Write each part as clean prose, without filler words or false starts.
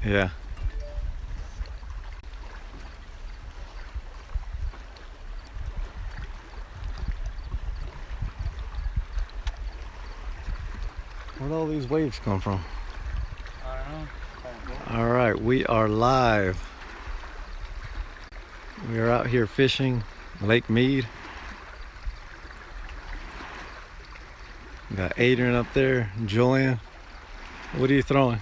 Yeah. Where'd all these waves come from? I don't know. All right, we are live. We are out here fishing Lake Mead. We got Adrian up there, Julian. What are you throwing?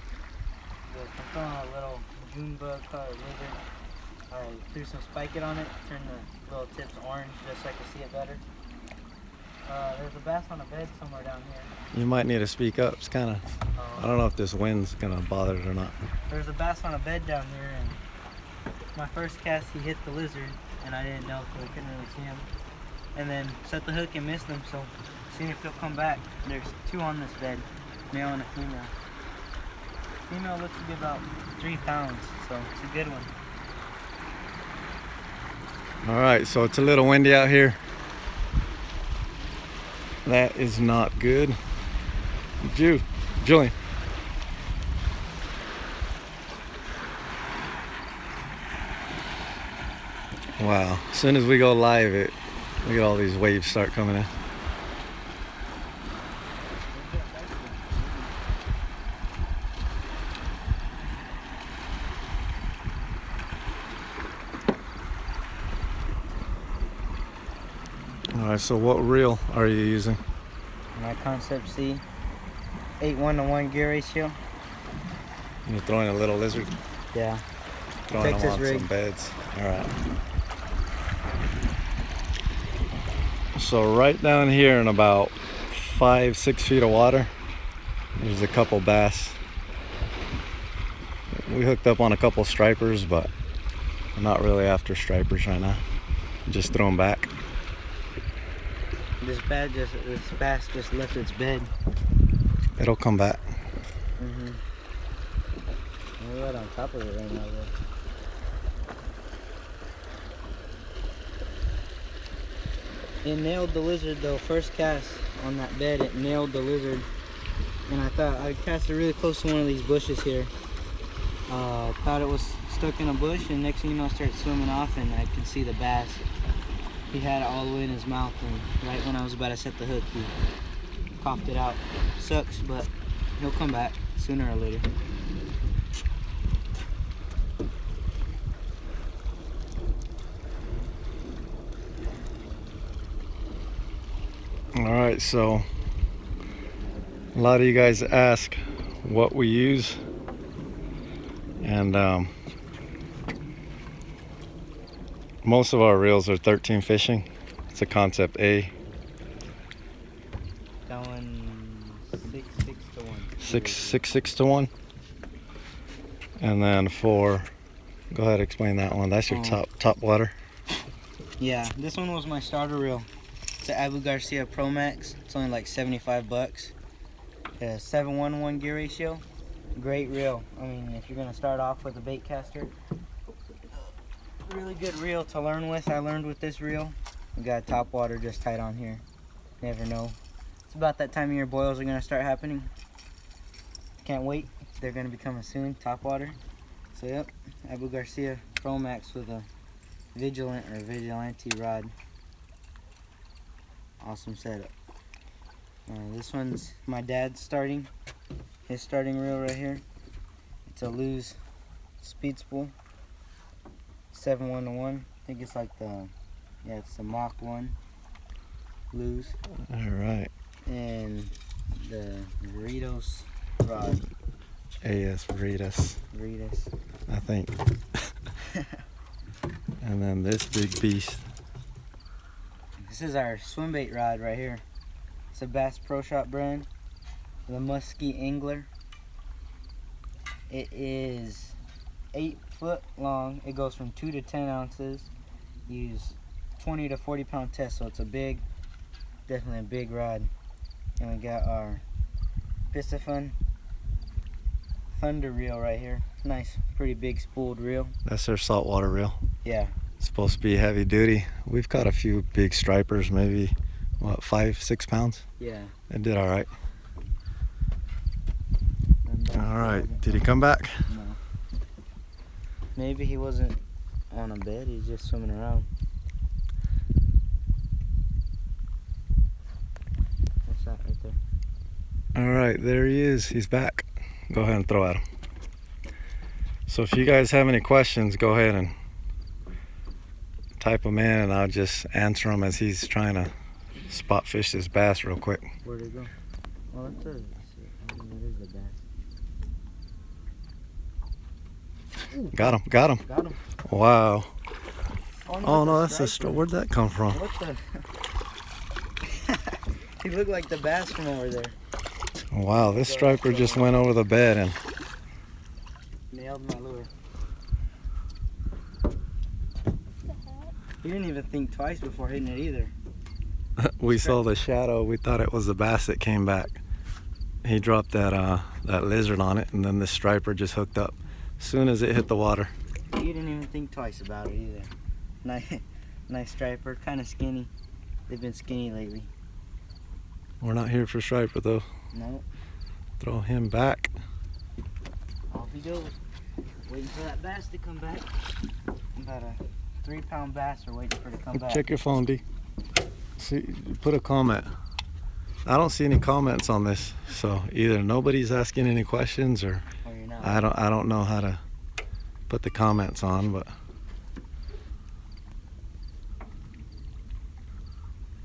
I'm throwing a little June bug called lizard. I threw some spiket on it, turned the little tips orange just so I could see it better. There's a bass on a bed somewhere down here. You might need to speak up. It's kind of, I don't know if this wind's gonna bother it or not. There's a bass on a bed down here, and my first cast he hit the lizard, and I didn't know because I couldn't really see him. And then set the hook and missed him, so see if he'll come back. There's two on this bed, male and a female. Female looks to be about 3 pounds, so it's a good one. All right, so it's a little windy out here. That is not good. Julian. Wow, as soon as we go live, look at all these waves start coming in. All right, so what reel are you using? My Concept C, 8:1 gear ratio. You're throwing a little lizard? Yeah. Throwing Texas them on rig. some beds. All right. So right down here in about 5-6 feet of water, there's a couple bass. We hooked up on a couple stripers, but I'm not really after stripers right now. Just throw them back. This bass just left its bed. It'll come back. We're right on top of it right now, though. It nailed the lizard though. First cast on that bed, it nailed the lizard. And I thought I cast it really close to one of these bushes here. Thought it was stuck in a bush, and next thing you know, I started swimming off, and I could see the bass. He had it all the way in his mouth, and right when I was about to set the hook, he coughed it out. Sucks, but he'll come back sooner or later. All right, so a lot of you guys ask what we use, and most of our reels are 13 fishing. It's a Concept A. That one 6 to 1. And then go ahead, explain that one. That's your top water. Yeah, this one was my starter reel. It's an Abu Garcia Pro Max. It's only like 75 bucks. 7:1 gear ratio. Great reel. I mean, if you're gonna start off with a bait caster, really good reel to learn with. I learned with this reel. We got top water just tight on here. Never know. It's about that time of year boils are gonna start happening. Can't wait. They're gonna be coming soon. Top water. So yep, Abu Garcia Pro Max with a Vigilante rod. Awesome setup. This one's my dad's his starting reel right here. It's a Lew's Speed Spool 7:1. I think it's like it's the Mach 1 Lew's. All right. And the Veritas rod. AS Veritas, I think. And then this big beast. This is our swim bait rod right here. It's a Bass Pro Shop brand, the Muskie Angler. It is 8 foot long. It goes from 2 to 10 ounces. Use 20 to 40 pound test, so it's definitely a big rod. And we got our Piscifun Thunder reel right here. Nice, pretty big spooled reel. That's their saltwater reel. Yeah. It's supposed to be heavy duty. We've caught a few big stripers, maybe, what, 5-6 pounds? Yeah. It did all right. All right, did he come back? No. Maybe he wasn't on a bed, he's just swimming around. What's that right there? All right, there he is. He's back. Go ahead and throw at him. So if you guys have any questions, go ahead and type them in, and I'll just answer them as he's trying to spot fish this bass real quick. Where'd it go? Oh, that's a, I think it is a bass. Ooh, Got him, got him. got him. Wow. Oh no, that's a striper. where'd that come from? What the? He looked like the bass from over there. Wow, this striper just went over the bed and Nailed my lure. He didn't even think twice before hitting it either. we saw the shadow. We thought it was the bass that came back. He dropped that lizard on it, and then the striper just hooked up as soon as it hit the water. He didn't even think twice about it either. Nice striper, kind of skinny. They've been skinny lately. We're not here for striper though. No. Throw him back. Off he goes. Waiting for that bass to come back. About a 3-pound bass are waiting for it to come back. Check your phone, D. See, put a comment. I don't see any comments on this, so either nobody's asking any questions, or you're not. I don't know how to put the comments on, but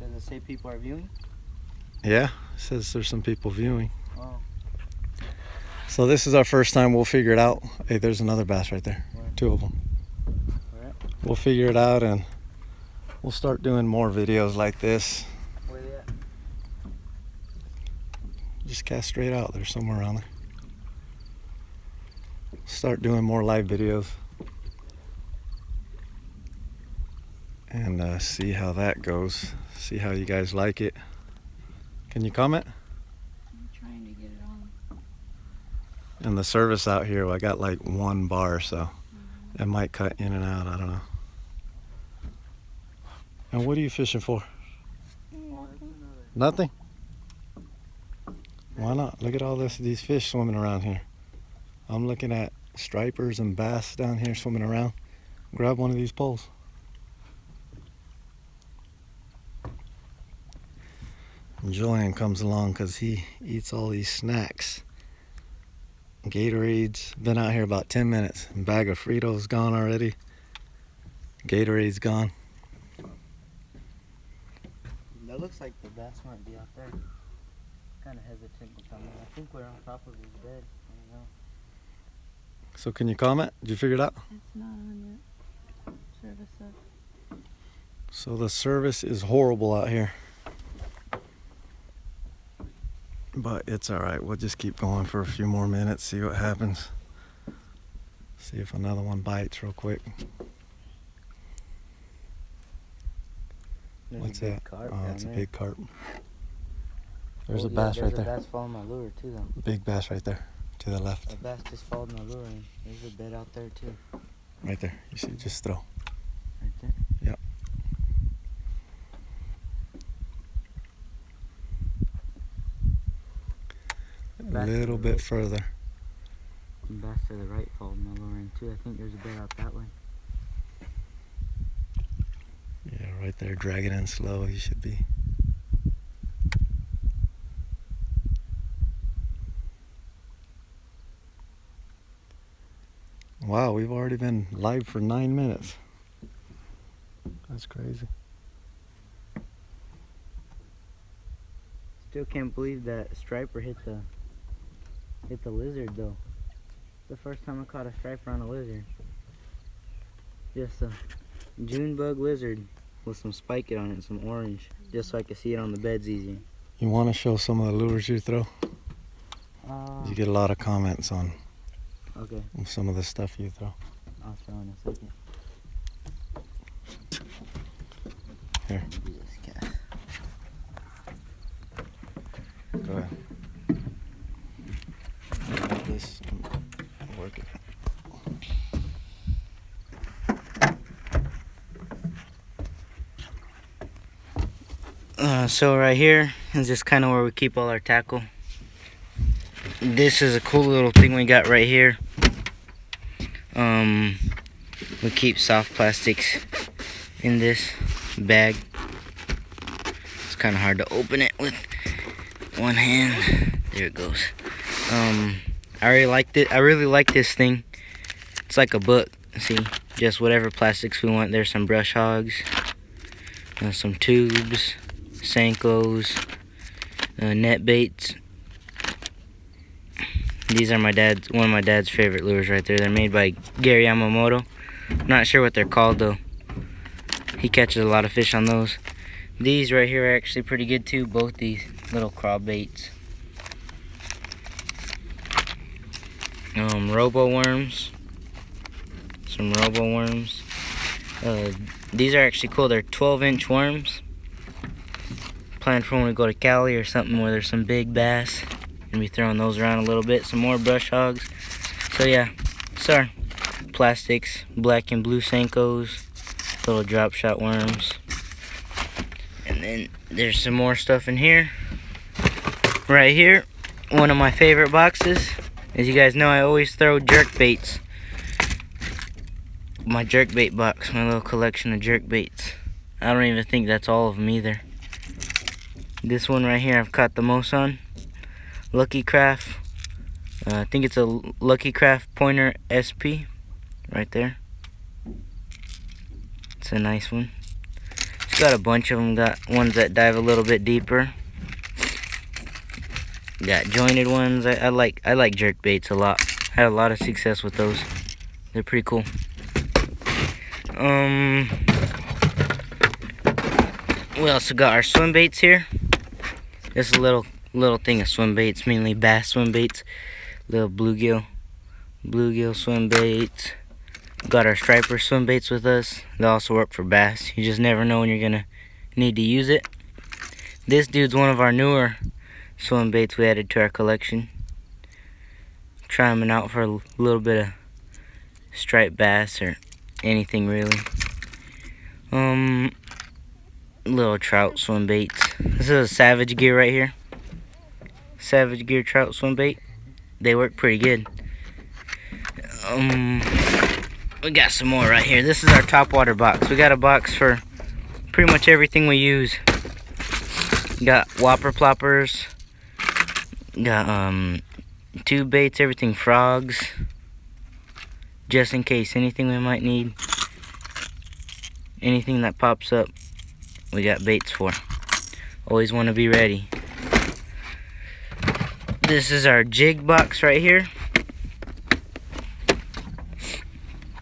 Does it say people are viewing? yeah, it says there's some people viewing. Oh. So this is our first time. We'll figure it out. Hey, there's another bass right there. Where? 2 of them. Where at? We'll figure it out, and we'll start doing more videos like this. Where they at? Just cast straight out. There's somewhere around there. Start doing more live videos and see how that goes. See how you guys like it. Can you comment? I'm trying to get it on. And the service out here, I got like 1 bar, so it might cut in and out. I don't know. And what are you fishing for? Nothing? Why not? Look at all these fish swimming around here. I'm looking at stripers and bass down here swimming around. Grab one of these poles. And Julian comes along because he eats all these snacks. Gatorade's been out here about 10 minutes. A bag of Fritos gone already. Gatorade's gone. That looks like the bass might be out there. Kind of hesitant to come in. I think we're on top of his bed. I don't know. So can you comment? Did you figure it out? It's not on yet. Service up. So the service is horrible out here. But it's alright. We'll just keep going for a few more minutes, see what happens. See if another one bites real quick. There's What's a big that? carp Oh, down it's a there. big carp. There's a Yeah, bass right There's there. a bass following my lure too though. Big bass right there to the left. A bass just followed my lure and there's a bed out there too. Right there. You see, just throw. Right there? Yep. A Bass to little the bit right. further. And bass to the right followed my lure in too. I think there's a bed out that way. Yeah, right there. Drag it in slow. You should be. Wow, we've already been live for 9 minutes. That's crazy. Still can't believe that striper hit the lizard though. The first time I caught a striper on a lizard. Just a June bug lizard with some spike on it and some orange, just so I could see it on the beds easy. You want to show some of the lures you throw? You get a lot of comments on Okay, some of the stuff you throw. I'll show in a second. Here. Do this cast. Go ahead. This, work it. So right here is just kind of where we keep all our tackle. This is a cool little thing we got right here. We keep soft plastics in this bag. It's kind of hard to open it with one hand. There it goes. I really like this thing. It's like a book. See, just whatever plastics we want. There's some brush hogs, some tubes, Senkos, net baits. These are one of my dad's favorite lures right there. They're made by Gary Yamamoto. I'm not sure what they're called though. He catches a lot of fish on those. These right here are actually pretty good too. Both these little craw baits. Robo worms. Some robo worms. These are actually cool. They're 12-inch worms. Planned for when we go to Cali or something where there's some big bass. And be throwing those around a little bit. Some more brush hogs. So yeah, sorry. Plastics, black and blue Senkos, little drop shot worms. And then there's some more stuff in here. Right here, one of my favorite boxes. As you guys know, I always throw jerk baits. My jerk bait box, my little collection of jerk baits. I don't even think that's all of them either. This one right here I've caught the most on. Lucky Craft. I think it's a Lucky Craft Pointer SP. Right there. It's a nice one. It's got a bunch of them. Got ones that dive a little bit deeper. Got jointed ones. I like jerk baits a lot. Had a lot of success with those. They're pretty cool. We also got our swim baits here. This is a little thing of swim baits, mainly bass swim baits. Little bluegill swim baits. Got our striper swim baits with us. They also work for bass. You just never know when you're gonna need to use it. This dude's one of our newer swim baits we added to our collection. Trying them out for a little bit of striped bass or anything really. Little trout swim baits. This is a Savage Gear right here. Savage Gear trout swim bait. They work pretty good. We got some more right here. This is our topwater box. We got a box for pretty much everything we use. Got whopper ploppers. Got tube baits, everything frogs. Just in case, anything we might need. Anything that pops up, we got baits for. Always want to be ready. This is our jig box right here.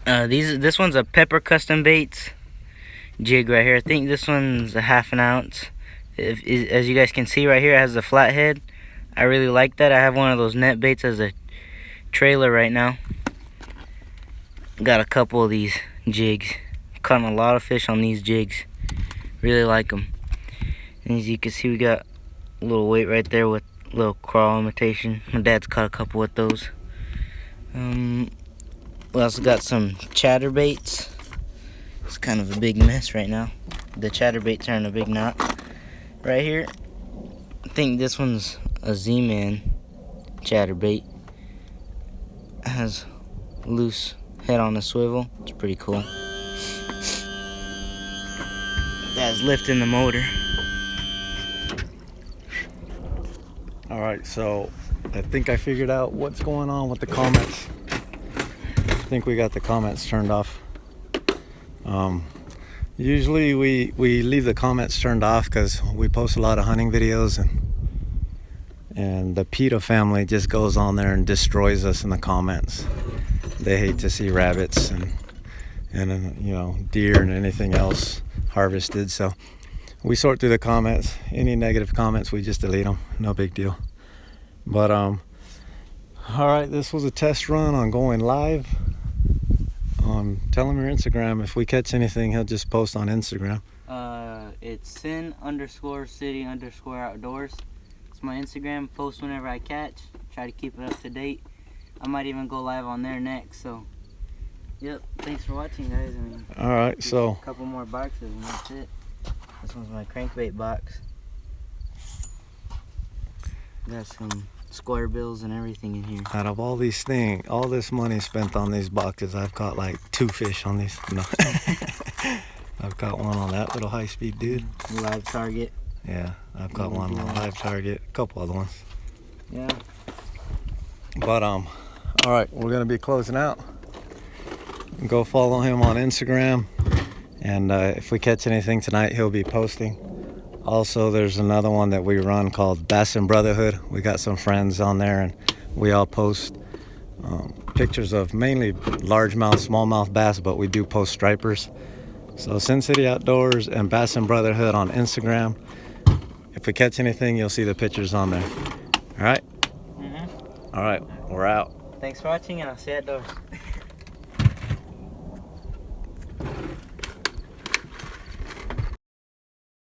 This one's a Pepper Custom Baits jig right here. I think this one's a 1/2 ounce. As you guys can see right here, it has a flat head. I really like that. I have one of those net baits as a trailer right now. Got a couple of these jigs. Caught a lot of fish on these jigs. Really like them. And as you can see, we got a little weight right there with a little crawl imitation. My dad's caught a couple with those. We also got some chatterbaits. It's kind of a big mess right now. The chatterbaits are in a big knot right here. I think this one's a Z-Man chatterbait. It has loose head on a swivel. It's pretty cool. That's lifting the motor. Alright, so I think I figured out what's going on with the comments. I think we got the comments turned off. Usually we leave the comments turned off because we post a lot of hunting videos, and the PETA family just goes on there and destroys us in the comments. They hate to see rabbits and you know, deer and anything else harvested, so we sort through the comments. Any negative comments, we just delete them. No big deal. But all right, this was a test run on going live. Tell him your Instagram. If we catch anything, he'll just post on Instagram. It's sin_city_outdoors. It's my Instagram. Post whenever I catch. Try to keep it up to date. I might even go live on there next. So, yep. Thanks for watching, guys. I mean, all right, so a couple more boxes and that's it. This one's my crankbait box. Got some square bills and everything in here. Out of all these things, all this money spent on these boxes, I've caught like 2 fish on these. No. I've caught one on that little high-speed dude. Live target. Yeah, I've caught one on live target. A couple other ones. Yeah. But all right, we're gonna be closing out. Go follow him on Instagram, and if we catch anything tonight, he'll be posting. Also, there's another one that we run called Bass and Brotherhood. We got some friends on there, and we all post pictures of mainly largemouth, smallmouth bass, but we do post stripers. So Sin City Outdoors and Bass and Brotherhood on Instagram. If we catch anything, you'll see the pictures on there. All right? Mm-hmm. All right, we're out. Thanks for watching, and I'll see you outdoors.